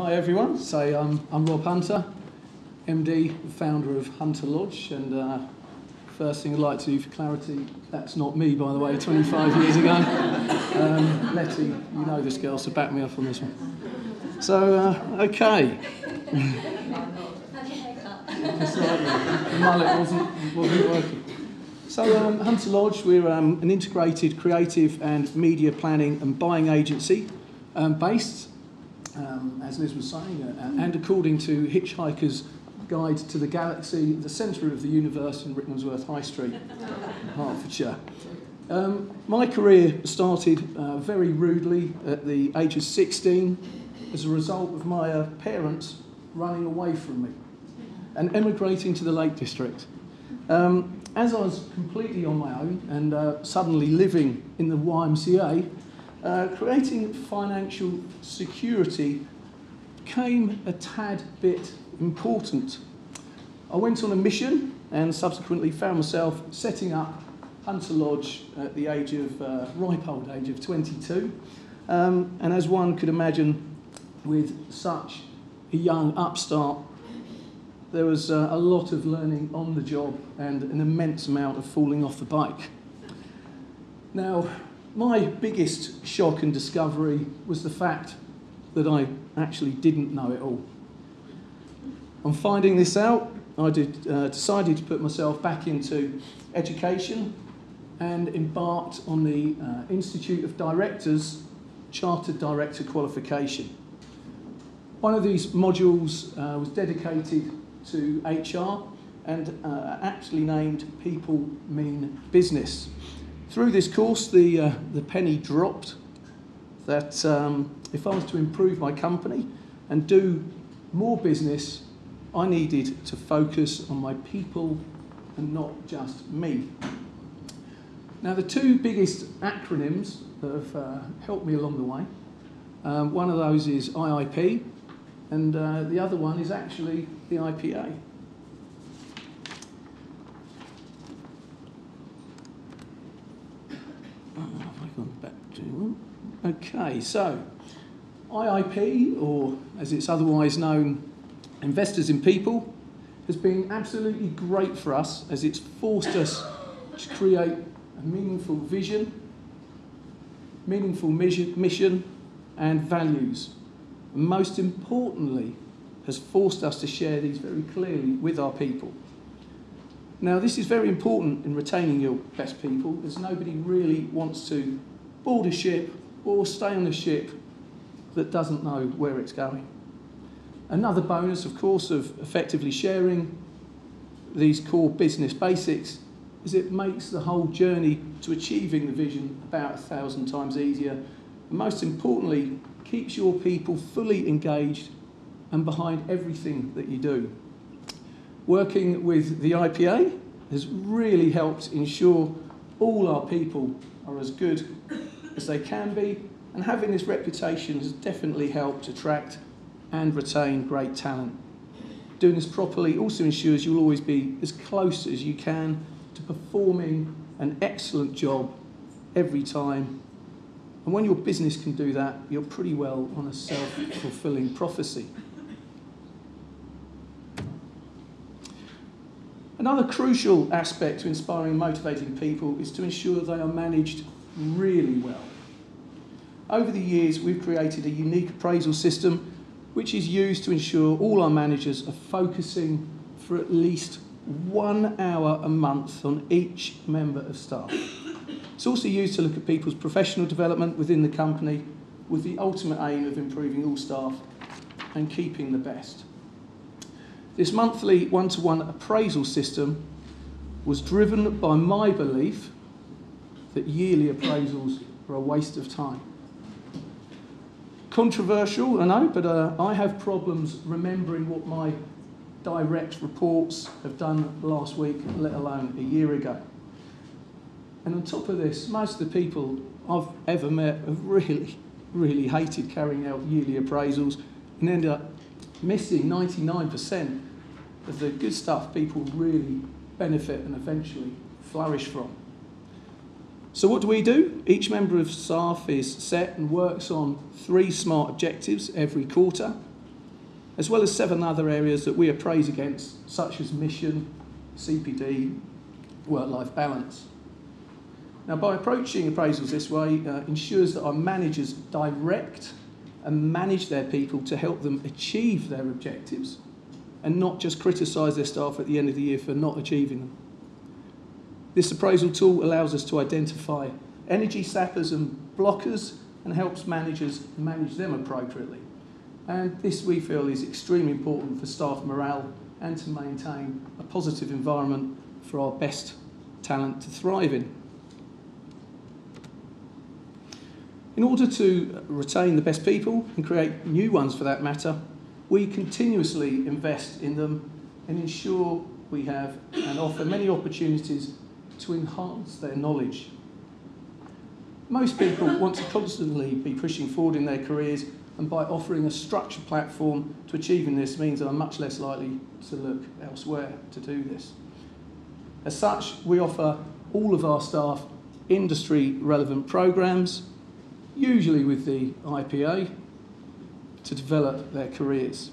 Hi everyone, I'm Rob Hunter, MD, founder of Hunterlodge, and first thing I'd like to do for clarity, that's not me by the way, 25 years ago. Letty, you know this girl, so back me up on this one. So, okay. That's right, the mullet wasn't working. So Hunterlodge, we're an integrated creative and media planning and buying agency based, as Liz was saying, and according to Hitchhiker's Guide to the Galaxy, the centre of the universe in Rickmansworth High Street, Hertfordshire. My career started very rudely at the age of 16 as a result of my parents running away from me and emigrating to the Lake District. As I was completely on my own and suddenly living in the YMCA, creating financial security became a tad bit important. I went on a mission and subsequently found myself setting up Hunterlodge at the age of, ripe old age of 22. And as one could imagine, with such a young upstart, there was a lot of learning on the job and an immense amount of falling off the bike. Now, my biggest shock and discovery was the fact that I actually didn't know it all. On finding this out, I decided to put myself back into education and embarked on the Institute of Directors Chartered Director qualification. One of these modules was dedicated to HR and actually named People Mean Business. Through this course, the penny dropped that if I was to improve my company and do more business, I needed to focus on my people and not just me. Now, the two biggest acronyms that have helped me along the way, one of those is IIP, and the other one is actually the IPA. Okay, so IIP, or as it's otherwise known, Investors in People, has been absolutely great for us as it's forced us to create a meaningful vision, meaningful mission and values. And most importantly, has forced us to share these very clearly with our people. Now, this is very important in retaining your best people, as nobody really wants to board a ship or stay on a ship that doesn't know where it's going. Another bonus, of course, of effectively sharing these core business basics is it makes the whole journey to achieving the vision about 1,000 times easier, and most importantly, keeps your people fully engaged and behind everything that you do. Working with the IPA has really helped ensure all our people are as good as they can be, and having this reputation has definitely helped attract and retain great talent. Doing this properly also ensures you'll always be as close as you can to performing an excellent job every time. And when your business can do that, you're pretty well on a self-fulfilling prophecy. Another crucial aspect to inspiring and motivating people is to ensure they are managed really well. Over the years, we've created a unique appraisal system which is used to ensure all our managers are focusing for at least 1 hour a month on each member of staff. It's also used to look at people's professional development within the company with the ultimate aim of improving all staff and keeping the best. This monthly one-to-one appraisal system was driven by my belief that yearly appraisals are a waste of time. Controversial, I know, but I have problems remembering what my direct reports have done last week, let alone a year ago. And on top of this, most of the people I've ever met have really hated carrying out yearly appraisals and end up missing 99% of the good stuff people really benefit and eventually flourish from. So what do? Each member of staff is set and works on 3 SMART objectives every quarter. as well as 7 other areas that we appraise against, such as mission, CPD, work-life balance. Now, by approaching appraisals this way, ensures that our managers direct and manage their people to help them achieve their objectives and not just criticise their staff at the end of the year for not achieving them. This appraisal tool allows us to identify energy sappers and blockers and helps managers manage them appropriately. And this, we feel, is extremely important for staff morale and to maintain a positive environment for our best talent to thrive in. In order to retain the best people and create new ones for that matter, we continuously invest in them and ensure we have and offer many opportunities to enhance their knowledge. Most people want to constantly be pushing forward in their careers, and by offering a structured platform to achieving this means they are much less likely to look elsewhere to do this. As such, we offer all of our staff industry-relevant programs, usually with the IPA, to develop their careers.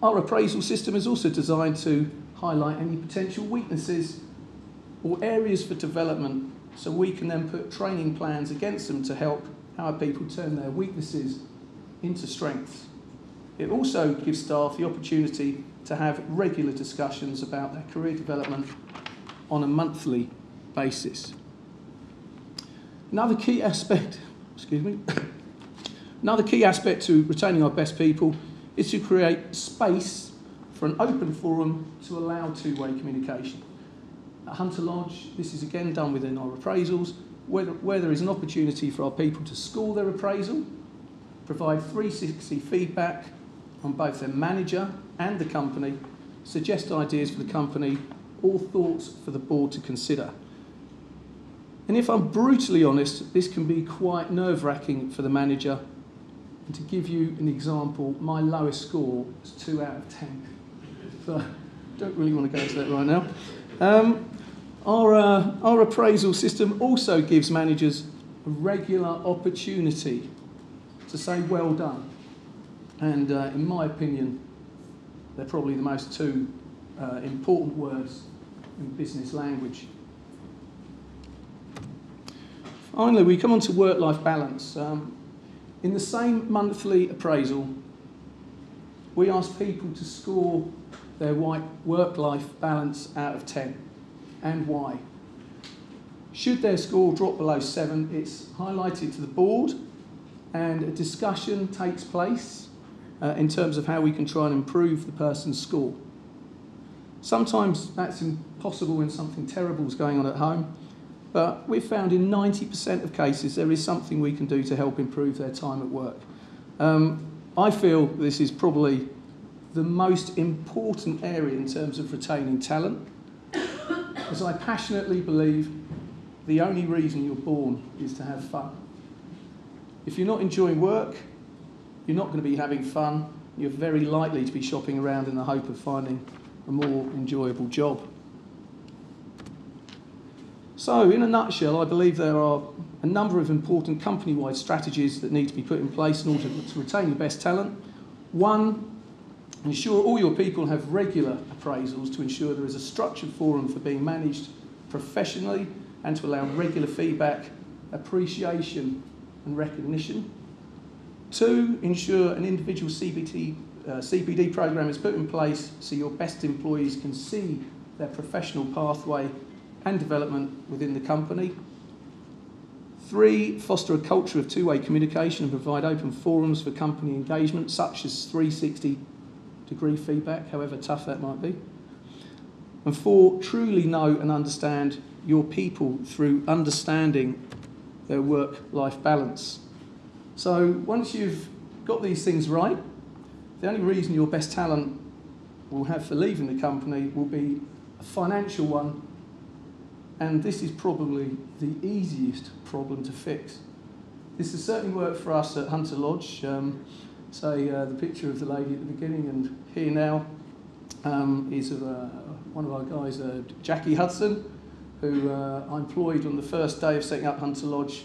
Our appraisal system is also designed to highlight any potential weaknesses or areas for development, so we can then put training plans against them to help our people turn their weaknesses into strengths. It also gives staff the opportunity to have regular discussions about their career development on a monthly basis. Another key aspect to retaining our best people is to create space for an open forum to allow two-way communication. At Hunterlodge, this is again done within our appraisals, where there is an opportunity for our people to score their appraisal, provide 360 feedback on both their manager and the company, suggest ideas for the company, or thoughts for the board to consider. And if I'm brutally honest, this can be quite nerve-wracking for the manager. And to give you an example, my lowest score was 2 out of 10. So I don't really want to go into that right now. Our appraisal system also gives managers a regular opportunity to say well done. And in my opinion, they're probably the most two important words in business language. Finally, we come on to work-life balance. In the same monthly appraisal, we ask people to score their work-life balance out of 10, and why. Should their score drop below 7, it's highlighted to the board, and a discussion takes place in terms of how we can try and improve the person's score. Sometimes that's impossible when something terrible is going on at home, but we've found in 90% of cases there is something we can do to help improve their time at work. I feel this is probably the most important area in terms of retaining talent, as I passionately believe the only reason you're born is to have fun. If you're not enjoying work, you're not going to be having fun, you're very likely to be shopping around in the hope of finding a more enjoyable job. So, in a nutshell, I believe there are a number of important company-wide strategies that need to be put in place in order to retain the best talent. One, ensure all your people have regular appraisals to ensure there is a structured forum for being managed professionally and to allow regular feedback, appreciation and recognition. 2, ensure an individual CPD program is put in place so your best employees can see their professional pathway and development within the company. 3, foster a culture of two-way communication and provide open forums for company engagement, such as 360-degree feedback, however tough that might be. And 4, truly know and understand your people through understanding their work-life balance. So once you've got these things right, the only reason your best talent will have for leaving the company will be a financial one, and this is probably the easiest problem to fix. This has certainly worked for us at Hunterlodge. The picture of the lady at the beginning and here now is of one of our guys, Jackie Hudson, who I employed on the first day of setting up Hunterlodge.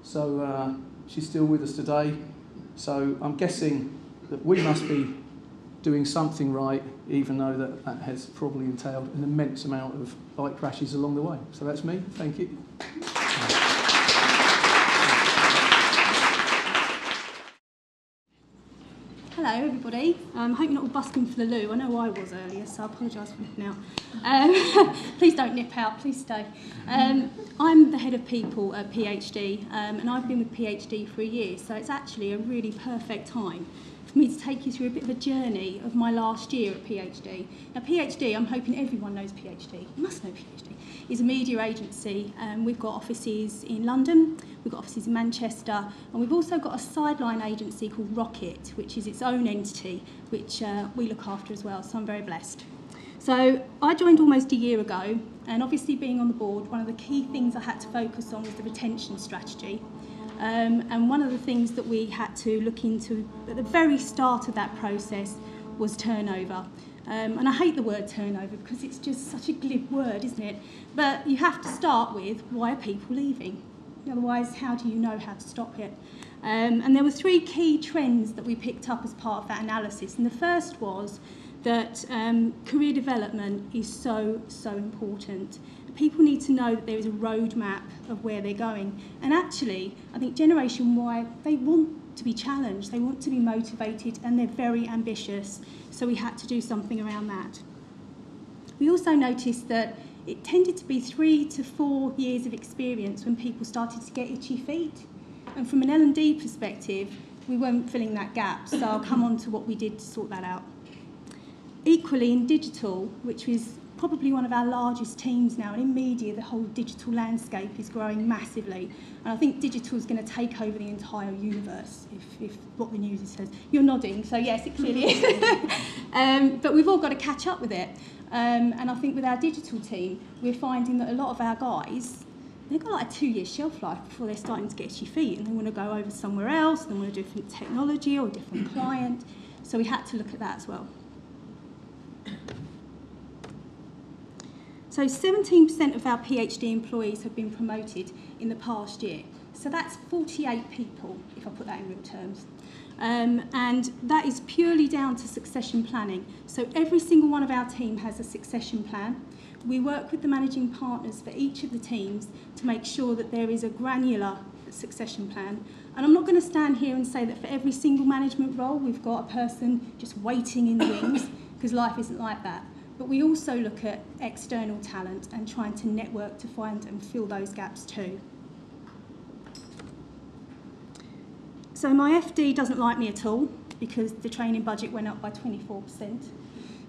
So she's still with us today. So I'm guessing that we must be doing something right, even though that has probably entailed an immense amount of bike crashes along the way. So that's me. Thank you. Hello everybody, I hope you're not all busking for the loo. I know I was earlier, so I apologise for nipping out. Please don't nip out, please stay. I'm the head of people at PHD, and I've been with PHD for a year, so it's actually a really perfect time for me to take you through a bit of a journey of my last year at PHD. Now PHD, I'm hoping everyone knows PHD, you must know PHD, is a media agency. We've got offices in London, we've got offices in Manchester, and we've also got a sideline agency called Rocket, which is its own entity, which we look after as well, so I'm very blessed. So I joined almost a year ago, and obviously being on the board, one of the key things I had to focus on was the retention strategy. And one of the things that we had to look into at the very start of that process was turnover. And I hate the word turnover because it's just such a glib word, isn't it? But you have to start with, why are people leaving? Otherwise, how do you know how to stop it? And there were three key trends that we picked up as part of that analysis. And the first was that career development is so important. People need to know that there is a roadmap of where they're going. And actually, I think Generation Y, they want to be challenged, they want to be motivated, and they're very ambitious. So we had to do something around that. We also noticed that it tended to be 3 to 4 years of experience when people started to get itchy feet. And from an L&D perspective, we weren't filling that gap. So I'll come on to what we did to sort that out. Equally, in digital, which is probably one of our largest teams now, and in media, the whole digital landscape is growing massively. And I think digital is going to take over the entire universe, if what the news says. You're nodding, so yes, it clearly is. But we've all got to catch up with it. And I think with our digital team, we're finding that a lot of our guys, they've got like a 2-year shelf life before they're starting to get itchy feet, and they want to go over somewhere else, they want a different technology or a different client. So we had to look at that as well. So 17% of our PhD employees have been promoted in the past year. So that's 48 people, if I put that in real terms. And that is purely down to succession planning. So every single one of our team has a succession plan. We work with the managing partners for each of the teams to make sure that there is a granular succession plan. And I'm not going to stand here and say that for every single management role we've got a person just waiting in the wings, because life isn't like that. But we also look at external talent and trying to network to find and fill those gaps too. So my FD doesn't like me at all because the training budget went up by 24%.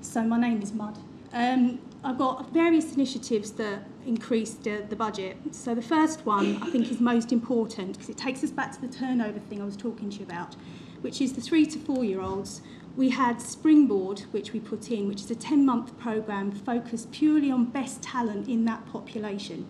So my name is Mud. I've got various initiatives that increased the budget. So the first one I think is most important because it takes us back to the turnover thing I was talking to you about, which is the 3 to 4 year olds. We had Springboard, which we put in, which is a 10-month programme focused purely on best talent in that population.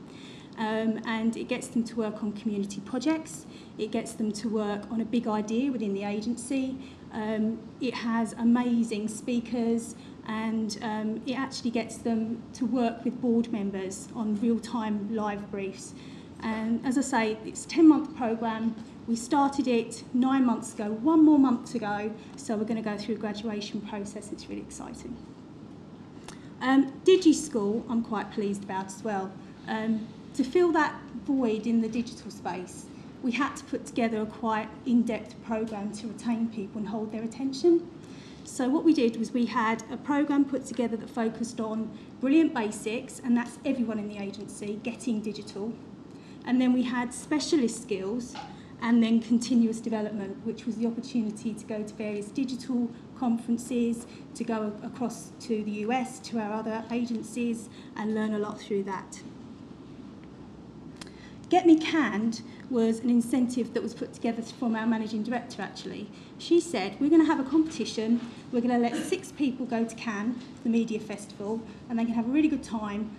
And it gets them to work on community projects, it gets them to work on a big idea within the agency, it has amazing speakers, and it actually gets them to work with board members on real-time live briefs. And as I say, it's a 10-month programme. We started it 9 months ago, 1 more month to go, so we're going to go through a graduation process. It's really exciting. DigiSchool, I'm quite pleased about as well. To fill that void in the digital space, we had to put together a quite in-depth programme to retain people and hold their attention. So what we did was we had a programme put together that focused on brilliant basics, and that's everyone in the agency, getting digital. And then we had specialist skills, and then continuous development, which was the opportunity to go to various digital conferences, to go across to the US, to our other agencies, and learn a lot through that. Get Me Canned was an incentive that was put together from our managing director, actually. She said, we're going to have a competition, we're going to let 6 people go to Cannes, the media festival, and they can have a really good time,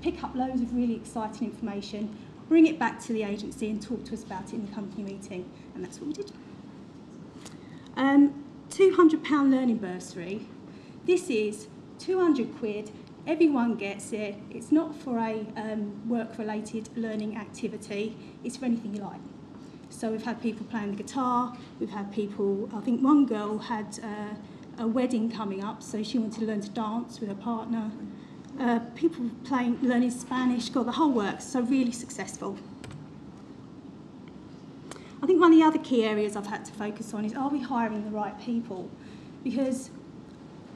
pick up loads of really exciting information, bring it back to the agency and talk to us about it in the company meeting. And that's what we did. £200 learning bursary. This is 200 quid. Everyone gets it. It's not for a work-related learning activity. It's for anything you like. So we've had people playing the guitar, we've had people, I think one girl had a wedding coming up, so she wanted to learn to dance with her partner. People learning Spanish, got the whole works, so really successful. I think one of the other key areas I've had to focus on is, are we hiring the right people? Because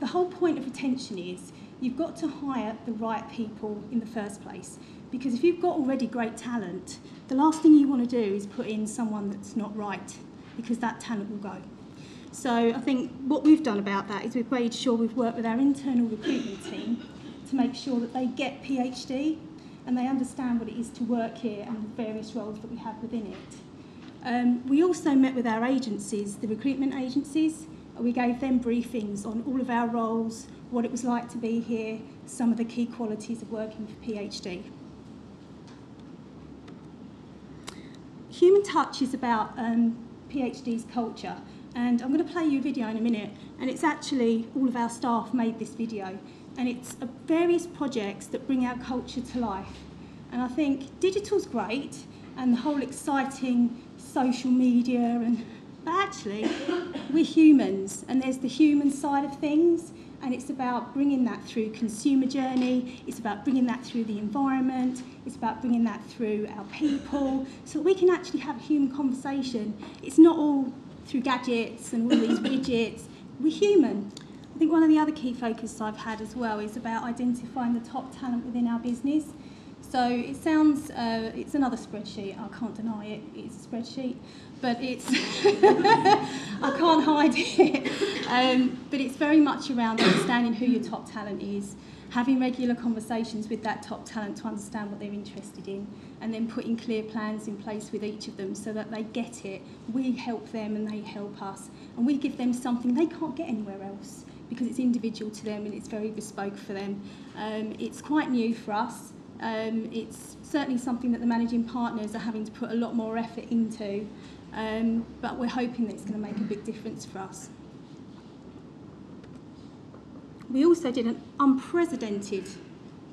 the whole point of retention is you've got to hire the right people in the first place. Because if you've got already great talent, the last thing you want to do is put in someone that's not right, because that talent will go. So I think what we've done about that is we've made sure we've worked with our internal recruitment team to make sure that they get PhD and they understand what it is to work here and the various roles that we have within it. We also met with our agencies, the recruitment agencies. We gave them briefings on all of our roles, what it was like to be here, some of the key qualities of working for PhD. Human touch is about PhD's culture, and I'm going to play you a video in a minute, and it's actually all of our staff made this video, and it's various projects that bring our culture to life. And I think digital's great, and the whole exciting social media, but actually we're humans, and there's the human side of things, and it's about bringing that through consumer journey, it's about bringing that through the environment, it's about bringing that through our people, so that we can actually have a human conversation. It's not all through gadgets and all these widgets. We're human. I think one of the other key focuses I've had as well is about identifying the top talent within our business. So it sounds, it's another spreadsheet, I can't deny it, it's a spreadsheet, but it's, I can't hide it. But it's very much around understanding who your top talent is, having regular conversations with that top talent to understand what they're interested in, and then putting clear plans in place with each of them so that they get it. We help them and they help us, and we give them something they can't get anywhere else because it's individual to them and it's very bespoke for them. It's quite new for us. It's certainly something that the managing partners are having to put a lot more effort into, but we're hoping that it's going to make a big difference for us. We also did an unprecedented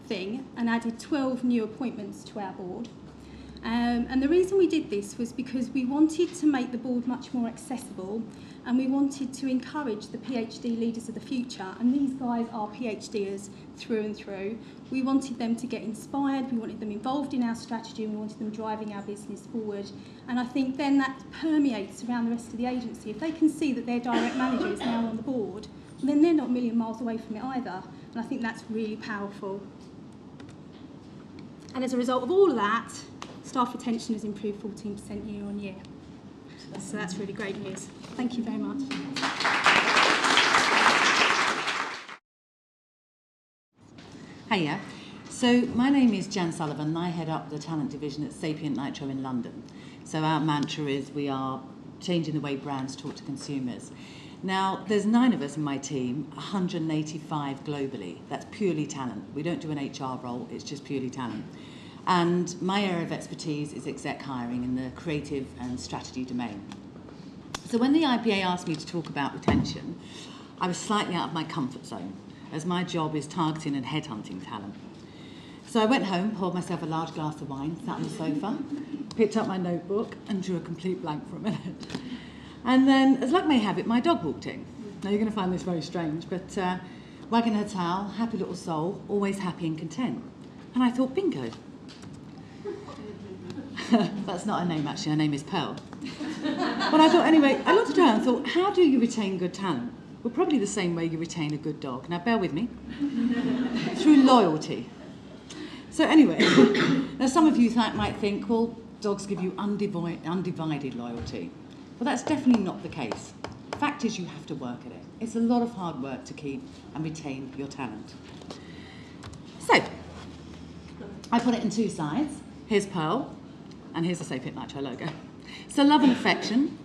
thing and added 12 new appointments to our board. And the reason we did this was because we wanted to make the board much more accessible, and we wanted to encourage the PhD leaders of the future, and these guys are PhDers through and through. We wanted them to get inspired, we wanted them involved in our strategy, and we wanted them driving our business forward. And I think then that permeates around the rest of the agency. If they can see that their direct manager is now on the board, then they're not a million miles away from it either. And I think that's really powerful. And as a result of all of that, staff retention has improved 14% year on year. So that's really great news. Thank you very much. Hiya. So my name is Jan Sullivan and I head up the talent division at Sapient Nitro in London. So our mantra is we are changing the way brands talk to consumers. Now, there's 9 of us in my team, 185 globally. That's purely talent. We don't do an HR role, it's just purely talent. And my area of expertise is exec hiring in the creative and strategy domain. So when the IPA asked me to talk about retention, I was slightly out of my comfort zone, as my job is targeting and headhunting talent. So I went home, poured myself a large glass of wine, sat on the sofa, picked up my notebook and drew a complete blank for a minute. And then, as luck may have it, my dog walked in. Now you're going to find this very strange, but wagging her tail, happy little soul, always happy and content. And I thought, bingo. That's not her name actually, her name is Pearl. But I thought anyway, I looked at her and thought, how do you retain good talent? Well, probably the same way you retain a good dog. Now bear with me. Through loyalty. So anyway, now some of you might think, well, dogs give you undivided loyalty. Well, that's definitely not the case. The fact is you have to work at it. It's a lot of hard work to keep and retain your talent. So, I put it in 2 sides. Here's Pearl, and here's the Sapient Nitro logo. So love and affection,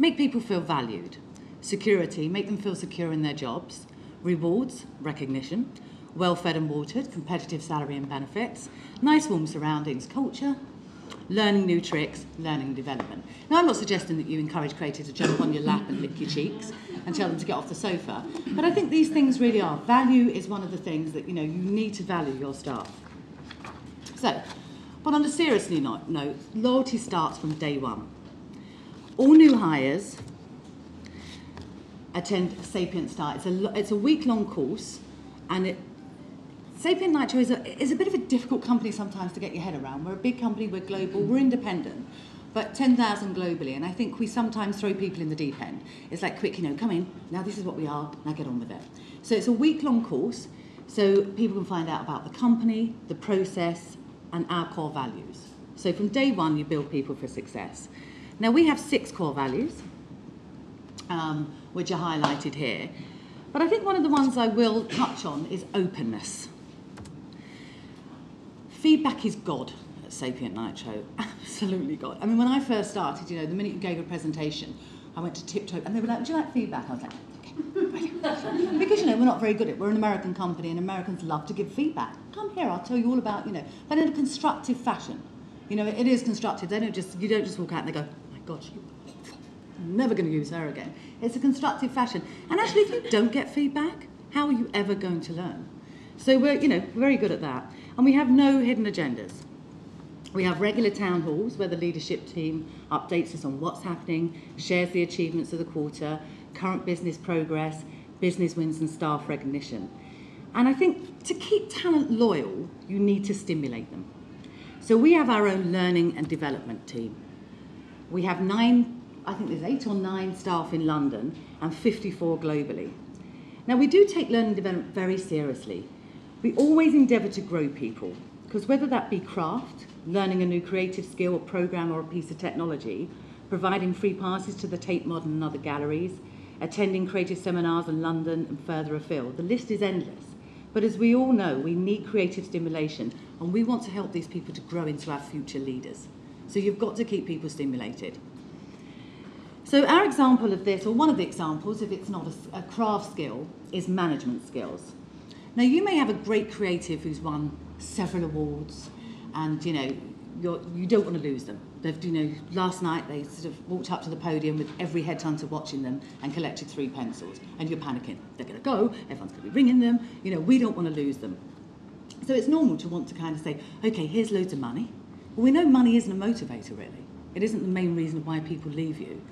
make people feel valued. Security, make them feel secure in their jobs. Rewards, recognition. Well-fed and watered, competitive salary and benefits. Nice warm surroundings, culture. Learning new tricks, learning development. Now, I'm not suggesting that you encourage creators to jump on your lap and lick your cheeks and tell them to get off the sofa, but I think these things really are. Value is one of the things that, you need to value your staff. So, but on a serious note, loyalty starts from day one. all new hires attend Sapient Start. It's a week-long course, and Sapient Nitro is a bit of a difficult company sometimes to get your head around. We're a big company, we're global, we're independent, but 10,000 globally, and I think we sometimes throw people in the deep end. It's like, quick, come in, now this is what we are, now get on with it. So it's a week-long course, so people can find out about the company, the process, and our core values. So from day one, you build people for success. Now, we have 6 core values, which are highlighted here. But I think one of the ones I will touch on is openness. Feedback is God at Sapient Nitro, absolutely God. I mean, when I first started, the minute you gave a presentation, I went to tiptoe, and they were like, do you like feedback? I was like, okay, brilliant. Because, we're not very good at it. We're an American company, and Americans love to give feedback. Come here, I'll tell you all about, but in a constructive fashion. It is constructive. You don't just walk out and they go, oh my God, I'm never going to use her again. It's a constructive fashion. And actually, if you don't get feedback, how are you ever going to learn? So we're, very good at that. And we have no hidden agendas. We have regular town halls where the leadership team updates us on what's happening, shares the achievements of the quarter, current business progress, business wins and staff recognition. And I think to keep talent loyal, you need to stimulate them. So we have our own learning and development team. We have 9, I think there's 8 or 9 staff in London and 54 globally. Now, we do take learning and development very seriously. We always endeavour to grow people, because whether that be craft, learning a new creative skill, a programme or a piece of technology, providing free passes to the Tate Modern and other galleries, attending creative seminars in London and further afield, the list is endless. But as we all know, we need creative stimulation, and we want to help these people to grow into our future leaders. So you've got to keep people stimulated. So our example of this, or one of the examples, if it's not a craft skill, is management skills. Now, you may have a great creative who's won several awards, and you don't want to lose them. They've, last night they sort of walked up to the podium with every headhunter watching them and collected 3 pencils, and you're panicking. They're going to go. Everyone's going to be ringing them. We don't want to lose them. So it's normal to want to kind of say, okay, here's loads of money. Well, we know money isn't a motivator, really. It isn't the main reason why people leave you.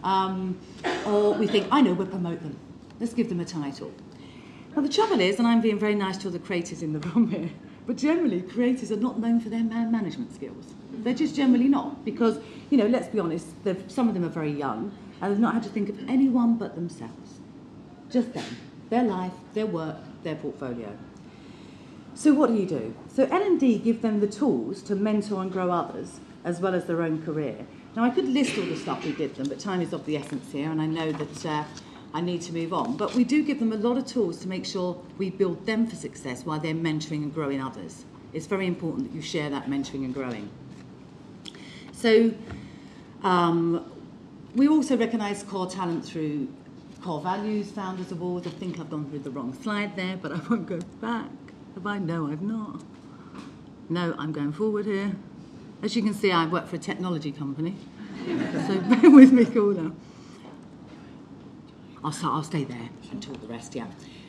Or we think, I know, we'll promote them. Let's give them a title. Now, the trouble is, and I'm being very nice to all the creators in the room here, but generally, creators are not known for their management skills. They're just generally not, because, let's be honest, some of them are very young, and they've not had to think of anyone but themselves. Just them. Their life, their work, their portfolio. So what do? So L&D give them the tools to mentor and grow others, as well as their own career. Now, I could list all the stuff we give them, but time is of the essence here, and I know that I need to move on. But we do give them a lot of tools to make sure we build them for success while they're mentoring and growing others. It's very important that you share that mentoring and growing. So we also recognise core talent through core values, Founders Awards. I think I've gone through the wrong slide there, but I won't go back. Have I? No, I've not. No, I'm going forward here. As you can see, I work for a technology company, so bear with me, cool now. I'll stay there and talk the rest, yeah.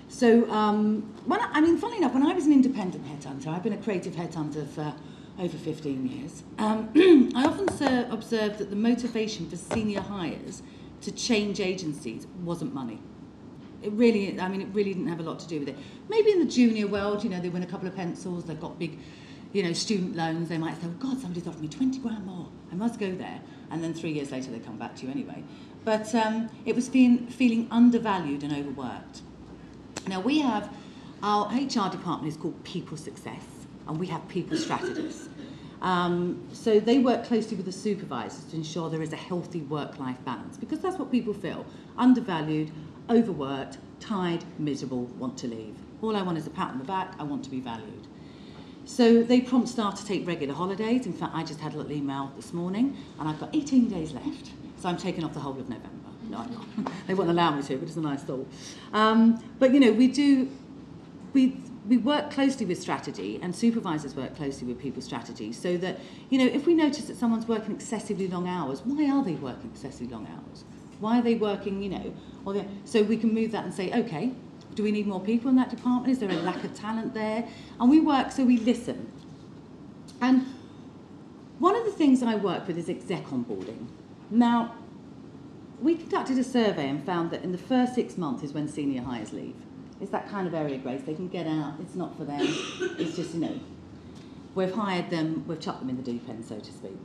So, funnily enough, when I was an independent headhunter, I've been a creative headhunter for over 15 years, I often observed that the motivation for senior hires to change agencies wasn't money. It really didn't have a lot to do with it. Maybe in the junior world, they win a couple of pencils, they've got big, student loans, they might say, oh God, somebody's offered me 20 grand more, I must go there. And then 3 years later, they come back to you anyway. But it was feeling undervalued and overworked. Now, we have, our HR department is called People Success, and we have people strategists. So they work closely with the supervisors to ensure there is a healthy work-life balance, because that's what people feel: undervalued, overworked, tired, miserable, want to leave. All I want is a pat on the back, I want to be valued. So they prompt staff to take regular holidays. In fact, I just had a little email this morning, and I've got 18 days left. So I'm taking off the whole of November. No, I'm not. They won't allow me to, but it's a nice thought. But, we work closely with strategy, and supervisors work closely with people strategy, so that, if we notice that someone's working excessively long hours, why are they working excessively long hours? Why are they working, so we can move that and say, okay, do we need more people in that department? Is there a lack of talent there? And we work, so we listen. And one of the things I work with is exec onboarding. Now, we conducted a survey and found that in the first 6 months is when senior hires leave. It's that kind of area, Grace. They can get out. It's not for them. It's just, we've hired them, we've chucked them in the deep end, so to speak.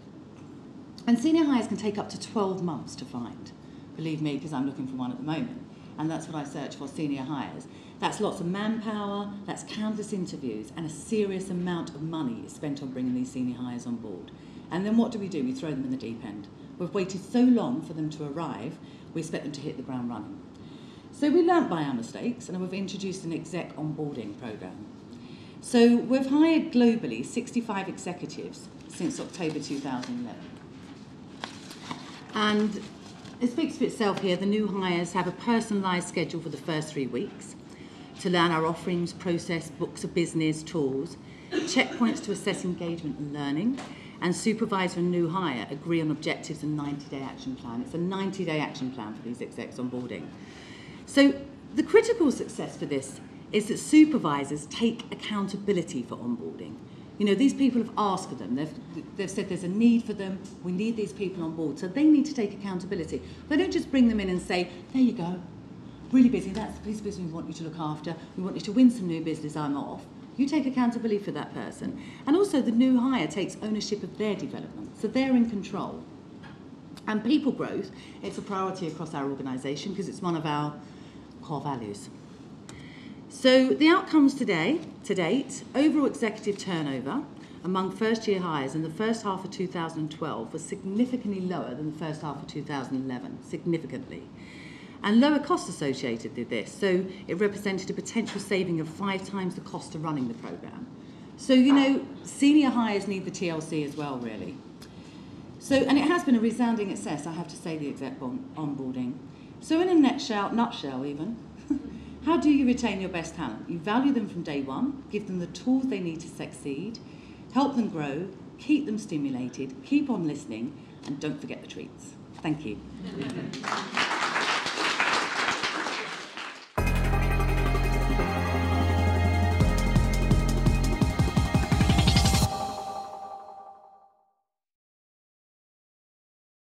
And senior hires can take up to 12 months to find. Believe me, because I'm looking for one at the moment. And that's what I search for, senior hires. That's lots of manpower, that's countless interviews, and a serious amount of money is spent on bringing these senior hires on board. And then what do? We throw them in the deep end. We've waited so long for them to arrive, we expect them to hit the ground running. So we learnt by our mistakes, and we've introduced an exec onboarding programme. So we've hired globally 65 executives since October 2011. And it speaks for itself here. The new hires have a personalised schedule for the first 3 weeks to learn our offerings, process, books of business, tools, checkpoints to assess engagement and learning, and supervisor and new hire agree on objectives and 90-day action plan. It's a 90-day action plan for these execs onboarding. So the critical success for this is that supervisors take accountability for onboarding. These people have asked for them. They've said there's a need for them. We need these people on board. So they need to take accountability. They don't just bring them in and say, there you go, really busy. That's the piece of business we want you to look after. We want you to win some new business. I'm off. You take accountability for that person. And also the new hire takes ownership of their development. So they're in control. And people growth, it's a priority across our organisation because it's one of our core values. So the outcomes to date, overall executive turnover among first-year hires in the first half of 2012 was significantly lower than the first half of 2011, significantly. And lower costs associated with this, so it represented a potential saving of 5 times the cost of running the programme. So, senior hires need the TLC as well, really. So, and it has been a resounding success, I have to say, the exec onboarding. So in a nutshell even, how do you retain your best talent? You value them from day one, give them the tools they need to succeed, help them grow, keep them stimulated, keep on listening, and don't forget the treats. Thank you.